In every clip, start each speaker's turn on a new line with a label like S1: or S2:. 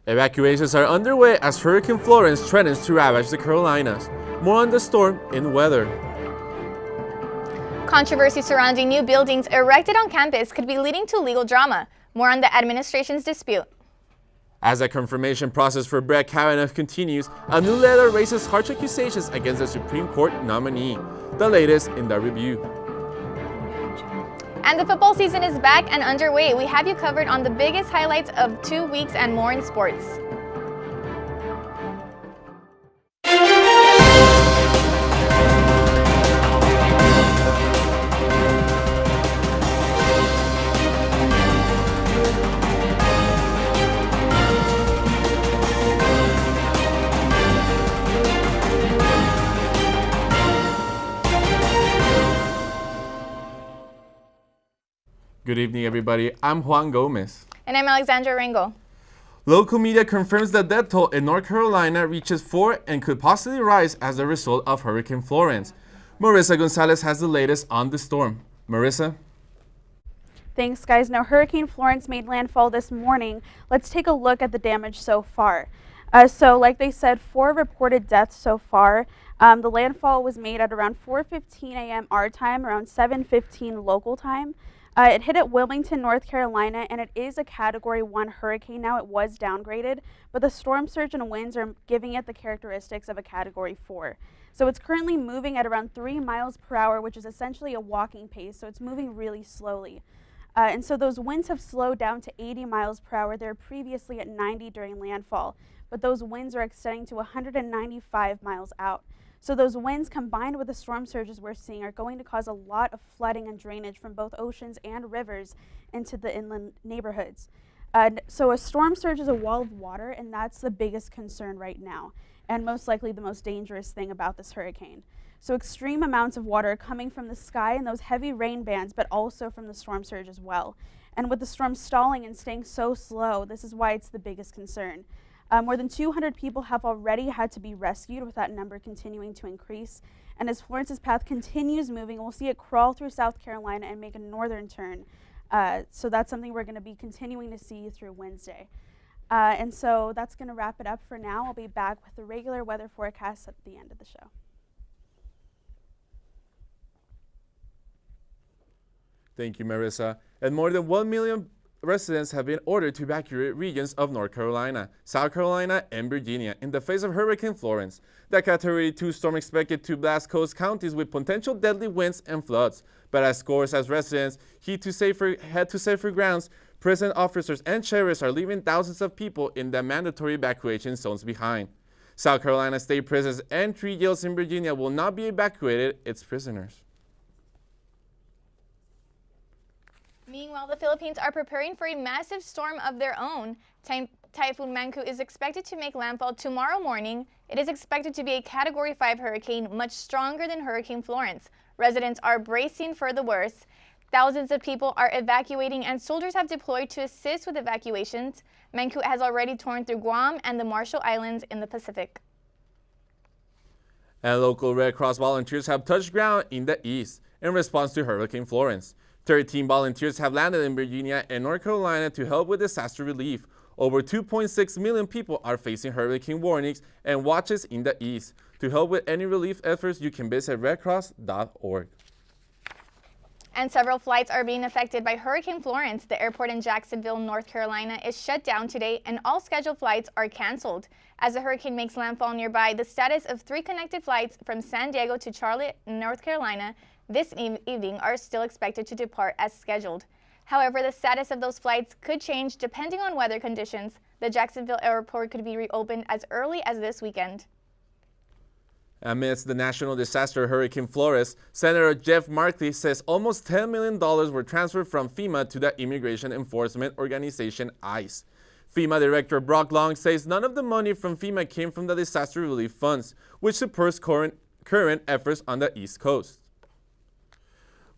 S1: Evacuations are underway as Hurricane Florence threatens to ravage the Carolinas. More on the storm in weather.
S2: Controversy surrounding new buildings erected on campus could be leading to legal drama. More on the administration's dispute.
S1: As the confirmation process for Brett Kavanaugh continues, a new letter raises harsh accusations against the Supreme Court nominee. The latest in the review.
S2: And the football season is back and underway. We have you covered on the biggest highlights of 2 weeks and more in sports.
S1: Good evening, everybody. I'm Juan Gomez.
S2: And I'm Alexandra Ringo.
S1: Local media confirms the death toll in North Carolina reaches 4 and could possibly rise as a result of Hurricane Florence. Marissa Gonzalez has the latest on the storm. Marissa?
S3: Thanks, guys. Now, Hurricane Florence made landfall this morning. Let's take a look at the damage so far. So, like they said, 4 reported deaths so far. The landfall was made at around 4:15 a.m. our time, around 7:15 local time. It hit at Wilmington, North Carolina, and it is a Category 1 hurricane now. It was downgraded, but the storm surge and winds are giving it the characteristics of a Category 4. So it's currently moving at around 3 miles per hour, which is essentially a walking pace, so it's moving really slowly. And so those winds have slowed down to 80 miles per hour. They were previously at 90 during landfall, but those winds are extending to 195 miles out. So those winds combined with the storm surges we're seeing are going to cause a lot of flooding and drainage from both oceans and rivers into the inland neighborhoods. So a storm surge is a wall of water, and that's the biggest concern right now, and most likely the most dangerous thing about this hurricane. So extreme amounts of water are coming from the sky and those heavy rain bands, but also from the storm surge as well. And with the storm stalling and staying so slow, this is why it's the biggest concern. More than 200 people have already had to be rescued, with that number continuing to increase. And as Florence's path continues moving, we'll see it crawl through South Carolina and make a northern turn. So that's something we're going to be continuing to see through Wednesday. And so that's going to wrap it up for now. I'll be back with the regular weather forecast at the end of the show.
S1: Thank you, Marissa. And more than 1 million residents have been ordered to evacuate regions of North Carolina, South Carolina, and Virginia in the face of Hurricane Florence. The Category 2 storm expected to blast coast counties with potential deadly winds and floods. But as scores of residents head to safer grounds, prison officers and sheriffs are leaving thousands of people in the mandatory evacuation zones behind. South Carolina state prisons and 3 jails in Virginia will not be evacuated its prisoners.
S2: Meanwhile, the Philippines are preparing for a massive storm of their own. Typhoon Mangku is expected to make landfall tomorrow morning. It is expected to be a Category 5 hurricane, much stronger than Hurricane Florence. Residents are bracing for the worst. Thousands of people are evacuating and soldiers have deployed to assist with evacuations. Mangku has already torn through Guam and the Marshall Islands in the Pacific.
S1: And local Red Cross volunteers have touched ground in the east in response to Hurricane Florence. 13 volunteers have landed in Virginia and North Carolina to help with disaster relief. Over 2.6 million people are facing hurricane warnings and watches in the east. To help with any relief efforts, you can visit redcross.org.
S2: And several flights are being affected by Hurricane Florence. The airport in Jacksonville, North Carolina is shut down today and all scheduled flights are canceled. As the hurricane makes landfall nearby, the status of 3 connected flights from San Diego to Charlotte, North Carolina this evening are still expected to depart as scheduled. However, the status of those flights could change depending on weather conditions. The Jacksonville airport could be reopened as early as this weekend.
S1: Amidst the national disaster Hurricane Florence, Senator Jeff Markey says almost $10 million were transferred from FEMA to the Immigration Enforcement Organization, ICE. FEMA Director Brock Long says none of the money from FEMA came from the disaster relief funds, which supports current efforts on the East Coast.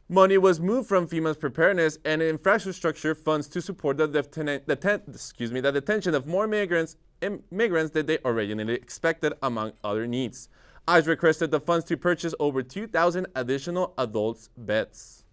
S1: Money was moved from FEMA's preparedness and infrastructure funds to support the detention of more migrants than they originally expected, among other needs. ICE requested the funds to purchase over 2,000 additional adult beds.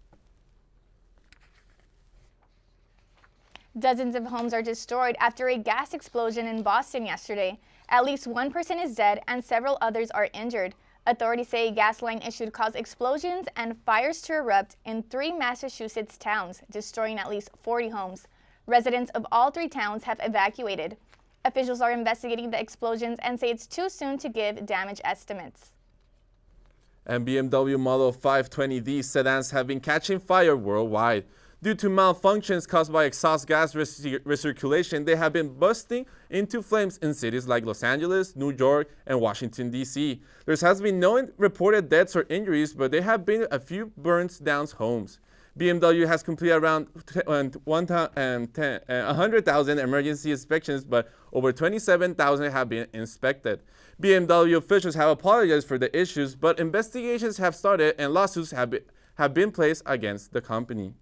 S2: Dozens of homes are destroyed after a gas explosion in Boston yesterday. At least one person is dead and several others are injured. Authorities say a gas line issue caused explosions and fires to erupt in 3 Massachusetts towns, destroying at least 40 homes. Residents of all 3 towns have evacuated. Officials are investigating the explosions and say it's too soon to give damage estimates.
S1: And BMW Model 520D sedans have been catching fire worldwide. Due to malfunctions caused by exhaust gas recirculation, they have been bursting into flames in cities like Los Angeles, New York, and Washington, D.C. There has been no reported deaths or injuries, but there have been a few burns down homes. BMW has completed around 100,000 emergency inspections, but over 27,000 have been inspected. BMW officials have apologized for the issues, but investigations have started and lawsuits have been placed against the company.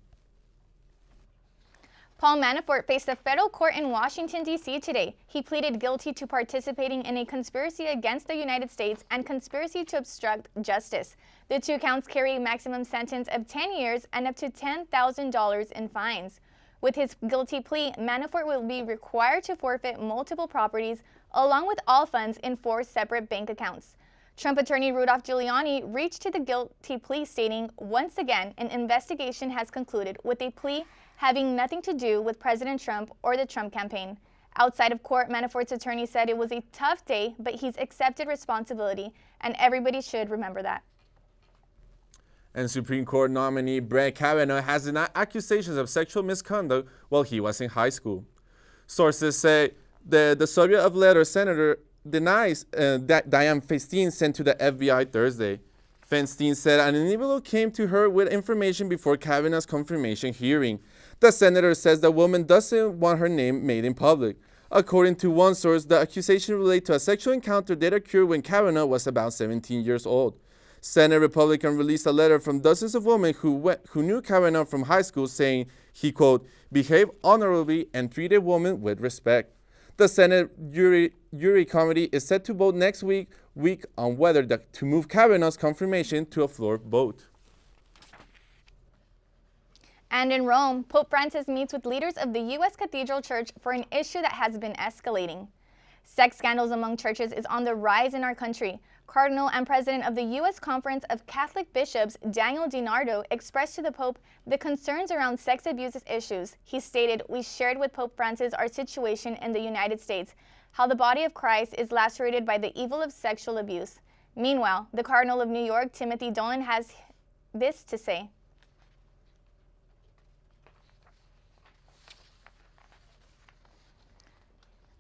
S2: Paul Manafort faced a federal court in Washington, D.C. today. He pleaded guilty to participating in a conspiracy against the United States and conspiracy to obstruct justice. The 2 counts carry a maximum sentence of 10 years and up to $10,000 in fines. With his guilty plea, Manafort will be required to forfeit multiple properties along with all funds in 4 separate bank accounts. Trump attorney Rudolph Giuliani reached to the guilty plea, stating, "Once again, an investigation has concluded with a plea having nothing to do with President Trump or the Trump campaign." Outside of court, Manafort's attorney said it was a tough day, but he's accepted responsibility, and everybody should remember that.
S1: And Supreme Court nominee Brett Kavanaugh has denied accusations of sexual misconduct while he was in high school. Sources say the subject of letter senator denies that Dianne Feinstein sent to the FBI Thursday. Feinstein said an individual came to her with information before Kavanaugh's confirmation hearing. The senator says the woman doesn't want her name made in public. According to one source, the accusation relates to a sexual encounter that occurred when Kavanaugh was about 17 years old. Senate Republicans released a letter from dozens of women who knew Kavanaugh from high school saying he, quote, behaved honorably and treated women with respect. The Senate Jury Committee is set to vote next week on whether to move Kavanaugh's confirmation to a floor vote.
S2: And in Rome, Pope Francis meets with leaders of the U.S. Cathedral Church for an issue that has been escalating. Sex scandals among churches is on the rise in our country. Cardinal and President of the U.S. Conference of Catholic Bishops, Daniel DiNardo, expressed to the Pope the concerns around sex abuse issues. He stated, "We shared with Pope Francis our situation in the United States, how the body of Christ is lacerated by the evil of sexual abuse." Meanwhile, the Cardinal of New York, Timothy Dolan, has this to say.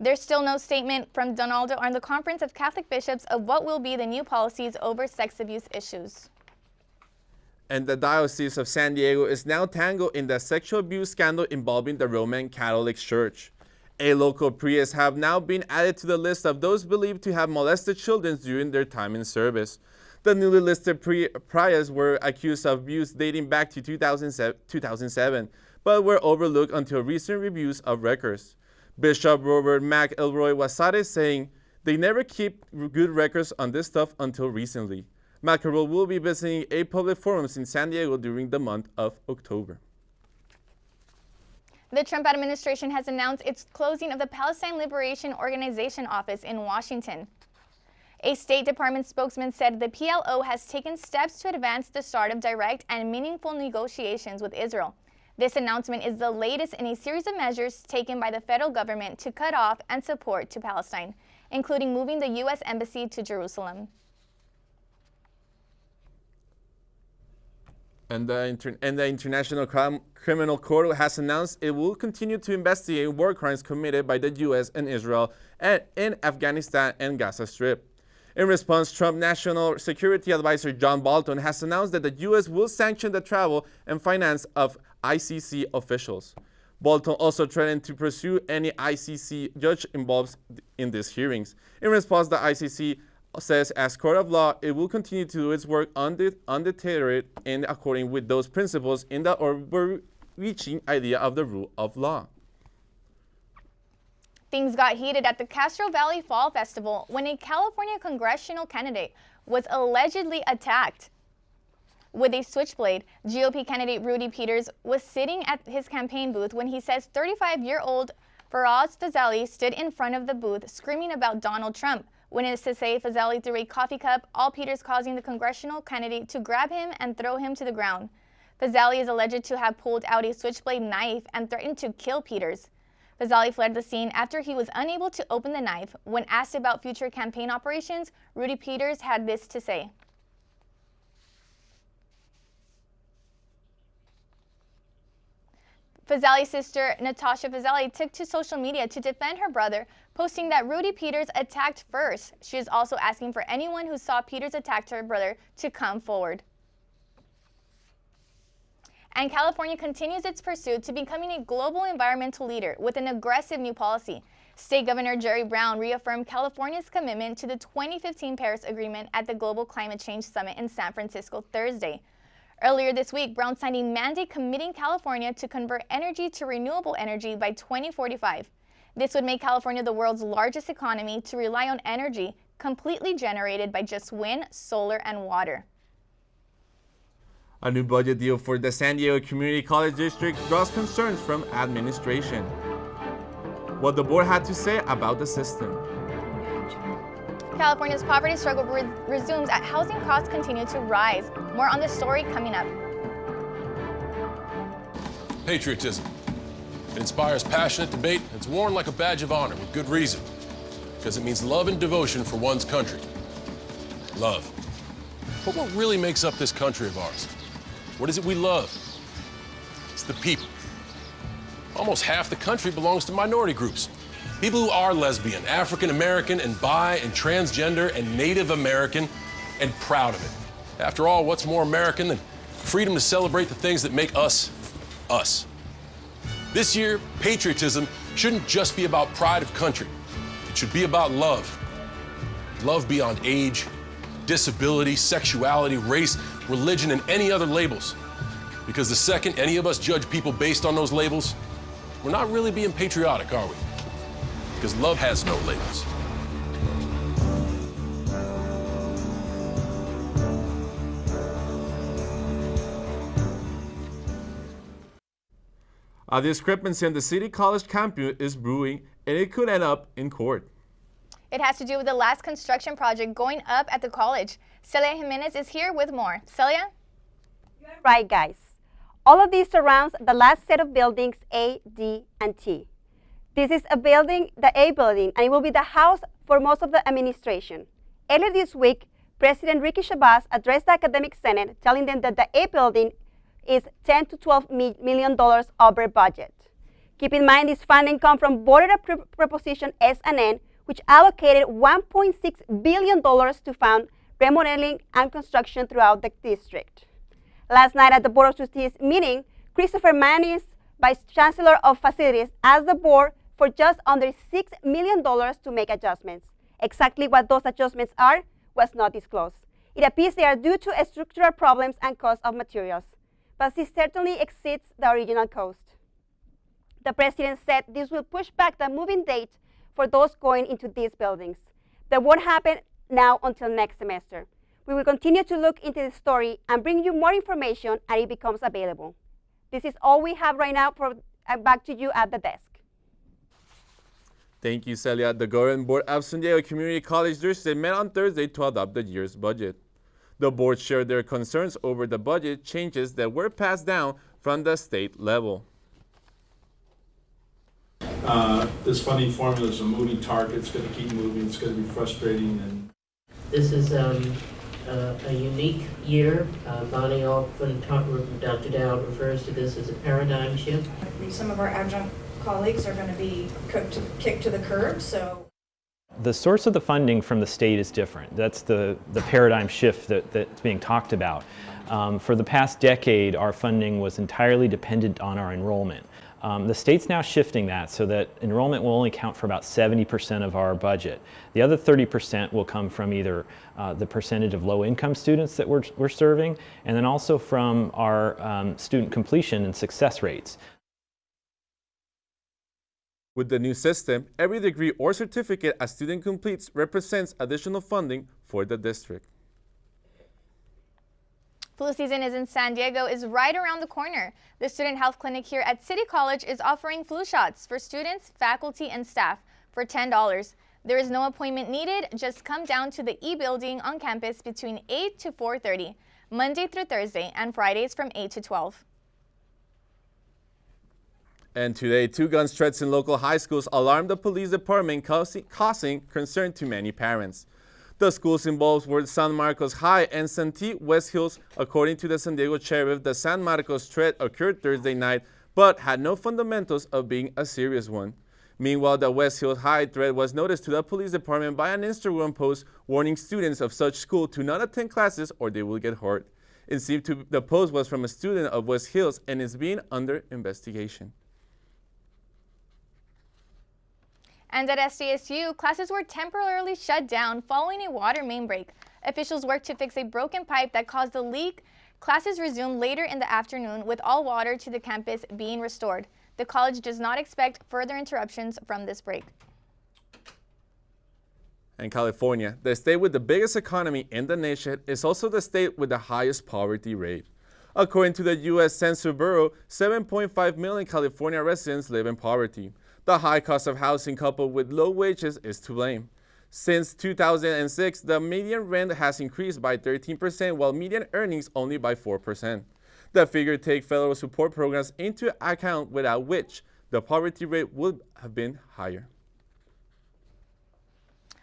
S2: There's still no statement from Donaldo on the Conference of Catholic Bishops of what will be the new policies over sex abuse issues.
S1: And the Diocese of San Diego is now tangled in the sexual abuse scandal involving the Roman Catholic Church. A local priest have now been added to the list of those believed to have molested children during their time in service. The newly listed priests were accused of abuse dating back to 2007, but were overlooked until recent reviews of records. Bishop Robert McElroy was cited saying, "They never keep good records on this stuff until recently." McElroy will be visiting 8 public forums in San Diego during the month of October.
S2: The Trump administration has announced its closing of the Palestine Liberation Organization office in Washington. A State Department spokesman said the PLO has taken steps to advance the start of direct and meaningful negotiations with Israel. This announcement is the latest in a series of measures taken by the federal government to cut off and support to Palestine, including moving the U.S. Embassy to Jerusalem.
S1: And the International Criminal Court has announced it will continue to investigate war crimes committed by the U.S. and Israel in Afghanistan and Gaza Strip. In response, Trump National Security Advisor John Bolton has announced that the U.S. will sanction the travel and finance of ICC officials. Bolton also threatened to pursue any ICC judge involved in these hearings. In response, the ICC says as court of law, it will continue to do its work undeterred and according with those principles in the overreaching idea of the rule of law.
S2: Things got heated at the Castro Valley Fall Festival when a California congressional candidate was allegedly attacked. with a switchblade. GOP candidate Rudy Peters was sitting at his campaign booth when he says 35-year-old Faraz Fazali stood in front of the booth screaming about Donald Trump. Witnesses to say Fazali threw a coffee cup, all Peters causing the congressional candidate to grab him and throw him to the ground. Fazali is alleged to have pulled out a switchblade knife and threatened to kill Peters. Fazali fled the scene after he was unable to open the knife. When asked about future campaign operations, Rudy Peters had this to say. Fazali's sister, Natasha Fazali, took to social media to defend her brother, posting that Rudy Peters attacked first. She is also asking for anyone who saw Peters attack her brother to come forward. And California continues its pursuit to becoming a global environmental leader with an aggressive new policy. State Governor Jerry Brown reaffirmed California's commitment to the 2015 Paris Agreement at the Global Climate Change Summit in San Francisco Thursday. Earlier this week, Brown signed a mandate committing California to convert energy to renewable energy by 2045. This would make California the world's largest economy to rely on energy completely generated by just wind, solar, and water.
S1: A new budget deal for the San Diego Community College District draws concerns from administration. What the board had to say about the system.
S2: California's poverty struggle resumes as housing costs continue to rise. More on this story coming up.
S4: Patriotism. It inspires passionate debate. It's worn like a badge of honor with good reason. Because it means love and devotion for one's country. Love. But what really makes up this country of ours? What is it we love? It's the people. Almost half the country belongs to minority groups. People who are lesbian, African American, and bi and transgender and Native American, and proud of it. After all, what's more American than freedom to celebrate the things that make us, us? This year, patriotism shouldn't just be about pride of country. It should be about love. Love beyond age, disability, sexuality, race, religion, and any other labels. Because the second any of us judge people based on those labels, we're not really being patriotic, are we? Because love has no labels.
S1: A discrepancy in the City College campus is brewing, and it could end up in court.
S2: It has to do with the last construction project going up at the college. Celia Jimenez is here with more. Celia?
S5: You're right, guys. All of this surrounds the last set of buildings, A, D, and T. This is a building, the A building, and it will be the house for most of the administration. Earlier this week, President Ricky Shabazz addressed the academic senate, telling them that the A building is $10 to $12 million over budget. Keep in mind this funding comes from Board Proposition S&N, which allocated $1.6 billion to fund remodeling and construction throughout the district. Last night at the Board of Trustees meeting, Christopher Manis, Vice Chancellor of Facilities, asked the board for just under $6 million to make adjustments. Exactly what those adjustments are was not disclosed. It appears they are due to structural problems and cost of materials, but this certainly exceeds the original cost. The president said this will push back the moving date for those going into these buildings. That won't happen now until next semester. We will continue to look into the story and bring you more information as it becomes available. This is all we have right now. Back to you at the desk.
S1: Thank you, Celia. The Governing Board of San Diego Community College District met on Thursday to adopt the year's budget. The board shared their concerns over the budget changes that were passed down from the state level.
S6: This funding formula is a moving target. It's going to keep moving. It's going to be frustrating. And
S7: this is a unique year. Bonnie often Dr. Dowd refers to this as a paradigm shift.
S8: Some of our adjunct colleagues are going to be kicked to the curb. So
S9: the source of the funding from the state is different. That's the paradigm shift that's being talked about. For the past decade, our funding was entirely dependent on our enrollment. The state's now shifting that so that enrollment will only count for about 70% of our budget. The other 30% will come from either the percentage of low-income students that we're serving, and then also from our student completion and success rates.
S1: With the new system, every degree or certificate a student completes represents additional funding for the district.
S2: Flu season is in San Diego is right around the corner. The student health clinic here at City College is offering flu shots for students, faculty, and staff for $10. There is no appointment needed. Just come down to the E building on campus between 8 to 4:30, Monday through Thursday, and Fridays from 8 to 12.
S1: And today, 2 gun threats in local high schools alarmed the police department, causing concern to many parents. The schools involved were San Marcos High and Santee West Hills. According to the San Diego sheriff, the San Marcos threat occurred Thursday night, but had no fundamentals of being a serious one. Meanwhile, the West Hills High threat was noticed to the police department by an Instagram post warning students of such school to not attend classes or they will get hurt. It seemed the post was from a student of West Hills and is being under investigation.
S2: And at SDSU, classes were temporarily shut down following a water main break. Officials worked to fix a broken pipe that caused the leak. Classes resumed later in the afternoon with all water to the campus being restored. The college does not expect further interruptions from this break.
S1: And California, the state with the biggest economy in the nation, is also the state with the highest poverty rate. According to the U.S. Census Bureau, 7.5 million California residents live in poverty. The high cost of housing coupled with low wages is to blame. Since 2006, the median rent has increased by 13%, while median earnings only by 4%. The figure takes federal support programs into account, without which the poverty rate would have been higher.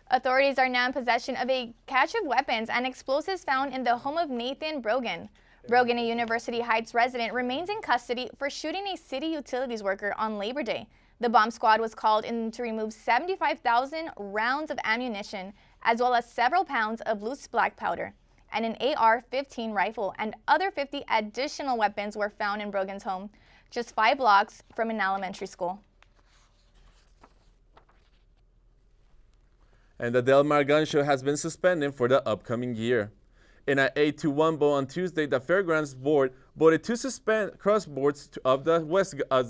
S2: Authorities are now in possession of a cache of weapons and explosives found in the home of Nathan Brogan. Brogan, a University Heights resident, remains in custody for shooting a city utilities worker on Labor Day. The bomb squad was called in to remove 75,000 rounds of ammunition, as well as several pounds of loose black powder. And an AR-15 rifle and other 50 additional weapons were found in Brogan's home, just 5 blocks from an elementary school.
S1: And the Del Mar Gun Show has been suspended for the upcoming year. In an 8-1 vote on Tuesday, the Fairgrounds Board voted to suspend crossboards of the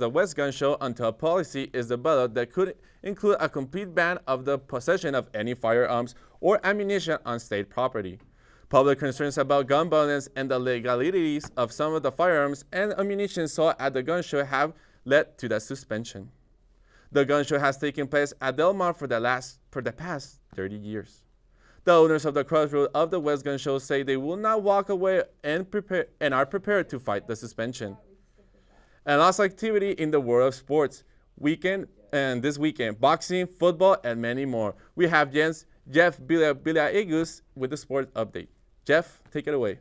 S1: West Gun Show until a policy is developed that could include a complete ban of the possession of any firearms or ammunition on state property. Public concerns about gun violence and the legalities of some of the firearms and ammunition sold at the gun show have led to the suspension. The gun show has taken place at Del Mar for the past 30 years. The owners of the crossroad of the West Gun Show say they will not walk away and are prepared to fight the suspension. And lots of activity in the world of sports. This weekend, boxing, football, and many more. We have Jeff Biliaegus with the sports update. Jeff, take it away.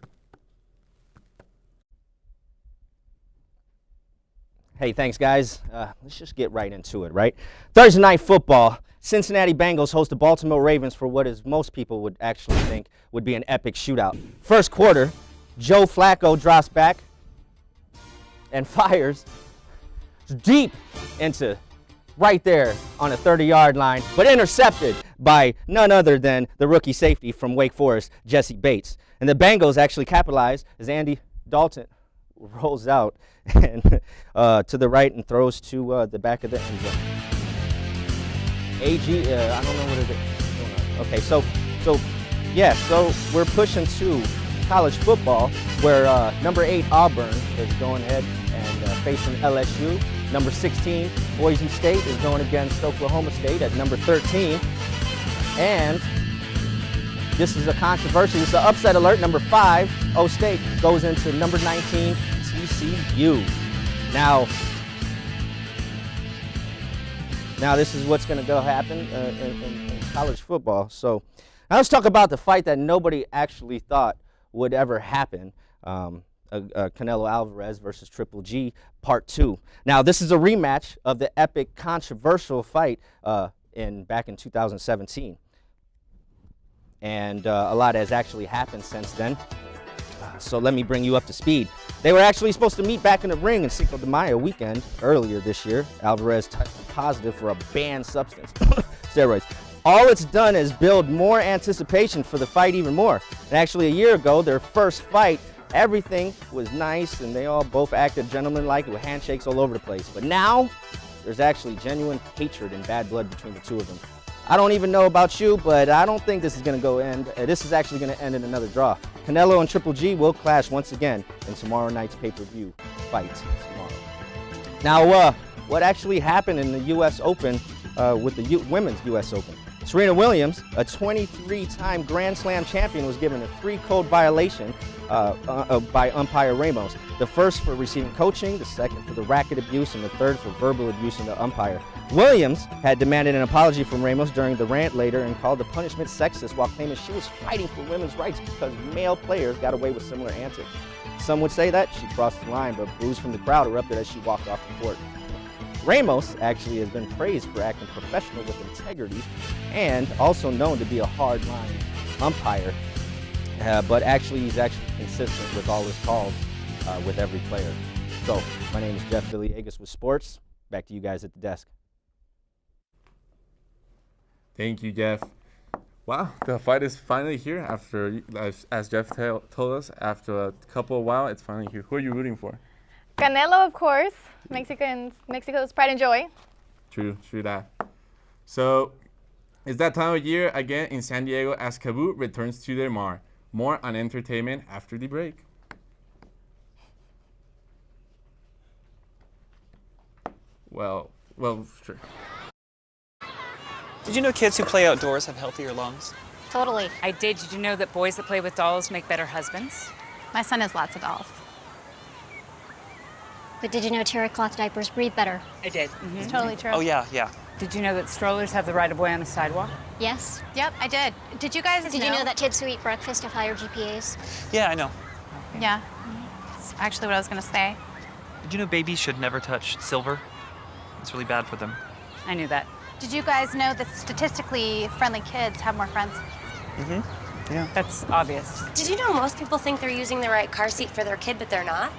S10: Hey, thanks, guys. Let's just get right into it, right? Thursday night football. Cincinnati Bengals host the Baltimore Ravens for what is most people would actually think would be an epic shootout. First quarter, Joe Flacco drops back and fires deep into right there on the 30-yard line, but intercepted by none other than the rookie safety from Wake Forest, Jesse Bates. And the Bengals actually capitalize as Andy Dalton rolls out and to the right and throws to the back of the end zone. I don't know what it is. Okay, so we're pushing to college football where number 8 Auburn is going ahead and facing LSU. Number 16 Boise State is going against Oklahoma State at number 13. And this is a controversy. This is an upset alert. Number 5 O State goes into number 19 TCU. Now this is what's going to go happen in college football. So now let's talk about the fight that nobody actually thought would ever happen. Canelo Alvarez versus Triple G, Part 2. Now this is a rematch of the epic controversial fight back in 2017. And a lot has actually happened since then. So let me bring you up to speed. They were actually supposed to meet back in the ring in Cinco de Mayo weekend earlier this year. Alvarez tested positive for a banned substance, steroids. All it's done is build more anticipation for the fight even more. And actually a year ago, their first fight, everything was nice and they all both acted gentlemanlike with handshakes all over the place. But now, there's actually genuine hatred and bad blood between the two of them. I don't even know about you, but I don't think this is going to end. This is actually going to end in another draw. Canelo and Triple G will clash once again in tomorrow night's pay-per-view fight tomorrow. Now, what actually happened in the U.S. Open with the women's U.S. Open? Serena Williams, a 23-time Grand Slam champion, was given a 3-code violation by umpire Ramos. The first for receiving coaching, the second for the racket abuse, and the third for verbal abuse in the umpire. Williams had demanded an apology from Ramos during the rant later and called the punishment sexist while claiming she was fighting for women's rights because male players got away with similar antics. Some would say that she crossed the line, but boos from the crowd erupted as she walked off the court. Ramos actually has been praised for acting professional with integrity and also known to be a hard-line umpire, but he's actually consistent with all his calls with every player. So, my name is Jeff Villegas with Sports. Back to you guys at the desk.
S1: Thank you, Jeff. Wow, the fight is finally here after, as Jeff told us, after a couple of while, it's finally here. Who are you rooting for?
S2: Canelo, of course. Mexico's pride and joy.
S1: True that. So, it's that time of year again in San Diego as Kabut returns to their Mar. More on entertainment after the break. Well, sure.
S11: Did you know kids who play outdoors have healthier lungs?
S12: Totally.
S13: I did. Did you know that boys that play with dolls make better husbands?
S12: My son has lots of dolls.
S14: But did you know terry cloth diapers breathe better?
S13: I did.
S12: It's totally true.
S11: Oh, yeah.
S13: Did you know that strollers have the right of way on the sidewalk?
S14: Yes.
S12: Yep, I did. Did you guys
S14: Did you know that kids who eat breakfast have higher GPAs?
S11: Yeah, I know.
S12: Yeah. That's actually what I was going to say.
S11: Did you know babies should never touch silver? It's really bad for them.
S13: I knew that.
S12: Did you guys know that statistically friendly kids have more friends?
S11: Mm-hmm. Yeah.
S13: That's obvious.
S14: Did you know most people think they're using the right car seat for their kid, but they're not?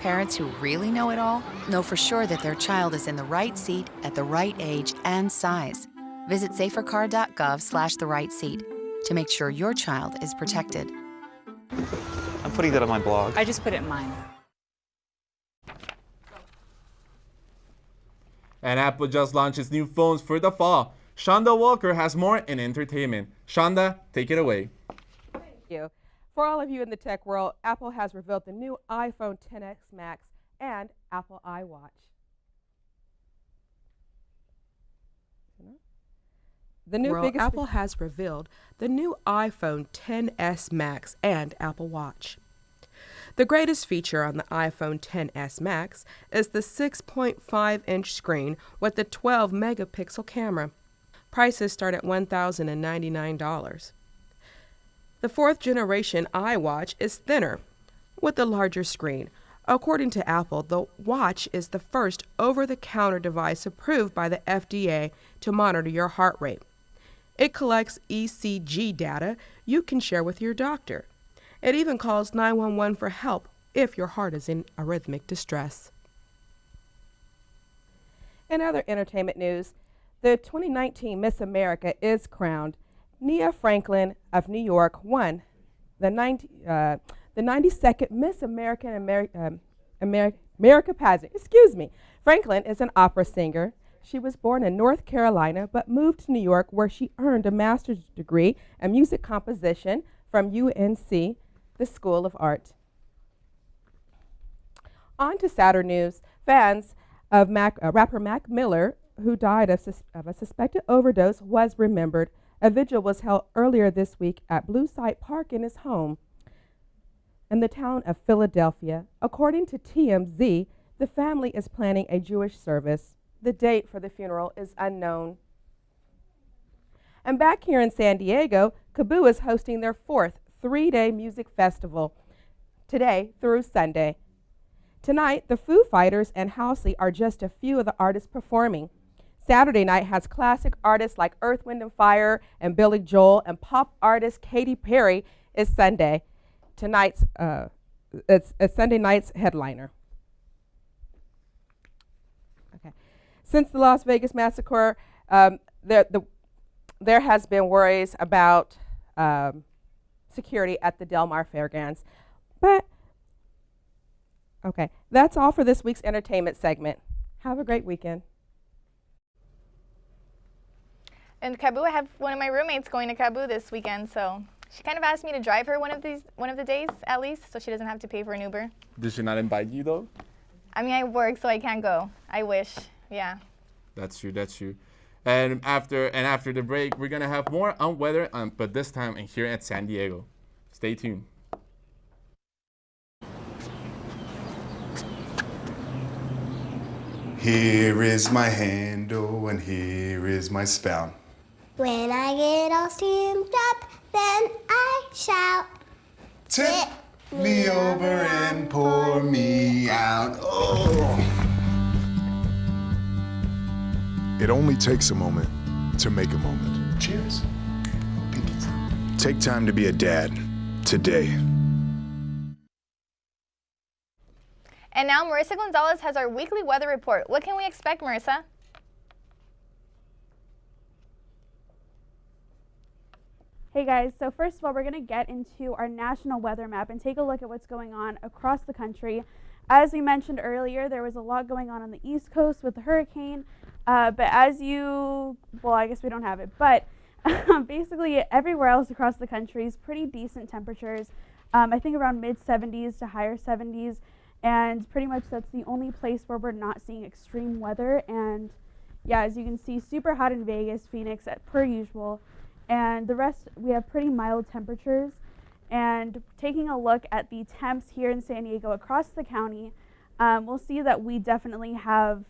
S15: Parents who really know it all know for sure that their child is in the right seat at the right age and size. Visit safercar.gov/the right seat to make sure your child is protected.
S11: I'm putting that on my blog.
S13: I just put it in mine.
S1: And Apple just launched its new phones for the fall. Shaunda Walker has more in entertainment. Shaunda, take it away.
S16: Thank you. For all of you in the tech world, Apple has revealed the new iPhone XS Max and Apple iWatch. Apple has revealed the new iPhone XS Max and Apple Watch. The greatest feature on the iPhone XS Max is the 6.5-inch screen with the 12-megapixel camera. Prices start at $1,099. The fourth-generation iWatch is thinner, with a larger screen. According to Apple, the watch is the first over-the-counter device approved by the FDA to monitor your heart rate. It collects ECG data you can share with your doctor. It even calls 911 for help if your heart is in arrhythmic distress. In other entertainment news, the 2019 Miss America is crowned. Nia Franklin of New York won the 92nd Miss America pageant. Franklin is an opera singer. She was born in North Carolina but moved to New York, where she earned a master's degree in music composition from UNC, the School of Art. On to sadder news. Fans of rapper Mac Miller, who died of a suspected overdose, was remembered. A vigil was held earlier this week at Blue Side Park in his home in the town of Philadelphia. According to TMZ, the family is planning a Jewish service. The date for the funeral is unknown. And back here in San Diego, KABOO is hosting their fourth 3-day music festival, today through Sunday. Tonight, the Foo Fighters and Halsey are just a few of the artists performing. Saturday night has classic artists like Earth, Wind & Fire and Billy Joel, and pop artist Katy Perry is Sunday. It's Sunday night's headliner. Okay. Since the Las Vegas massacre, there has been worries about security at the Del Mar Fairgrounds, but Okay, that's all for this week's entertainment segment. Have a great weekend.
S2: In Cebu, I have one of my roommates going to Cebu this weekend, so she kind of asked me to drive her one of the days at least, so she doesn't have to pay for an Uber.
S1: Did she not invite you though?
S2: I mean, I work, so I can't go. I wish, yeah.
S1: That's true. That's true. And after the break, we're gonna have more on weather, but this time here at San Diego. Stay tuned.
S17: Here is my handle and here is my spout.
S18: When I get all steamed up, then I shout.
S17: Tip me over and pour me out. Oh.
S19: It only takes a moment to make a moment.
S17: Cheers.
S19: Take time to be a dad today.
S2: And now Marissa Gonzalez has our weekly weather report. What can we expect, Marissa?
S3: Hey guys, so first of all, we're going to get into our national weather map and take a look at what's going on across the country. As we mentioned earlier, there was a lot going on the East Coast with the hurricane, but I guess we don't have it, but basically everywhere else across the country is pretty decent temperatures. I think around mid-70s to higher 70s, and pretty much that's the only place where we're not seeing extreme weather. And yeah, as you can see, super hot in Vegas, Phoenix, per usual. And the rest, we have pretty mild temperatures. And taking a look at the temps here in San Diego across the county, we'll see that we definitely have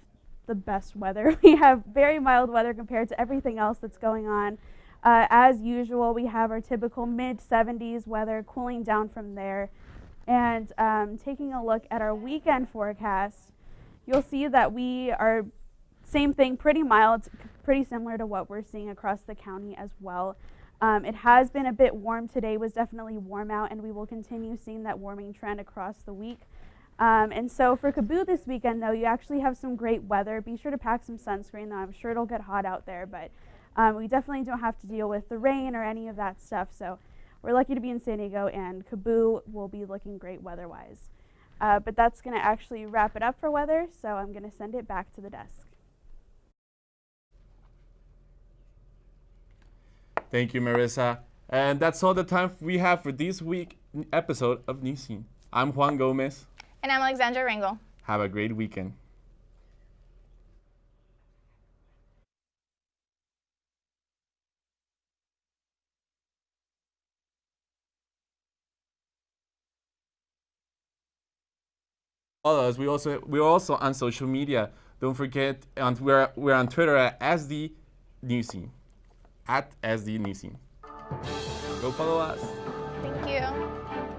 S3: the best weather. We have very mild weather compared to everything else that's going on. As usual, we have our typical mid-70s weather, cooling down from there. And taking a look at our weekend forecast, you'll see that we are same thing, pretty mild, pretty similar to what we're seeing across the county as well. It has been a bit warm today, was definitely warm out, and we will continue seeing that warming trend across the week. And so for Cebu this weekend, though, you actually have some great weather. Be sure to pack some sunscreen, though. I'm sure it'll get hot out there, but we definitely don't have to deal with the rain or any of that stuff. So we're lucky to be in San Diego, and Cebu will be looking great weather-wise. But that's going to actually wrap it up for weather, so I'm going to send it back to the desk.
S1: Thank you, Marissa. And that's all the time we have for this week's episode of Newscene. I'm Juan Gomez.
S2: And I'm Alexandra Rangel.
S1: Have a great weekend. Follow us. We're also on social media. Don't forget, we're on Twitter at SD Newscene. At SD Newscene. Go follow us.
S2: Thank you.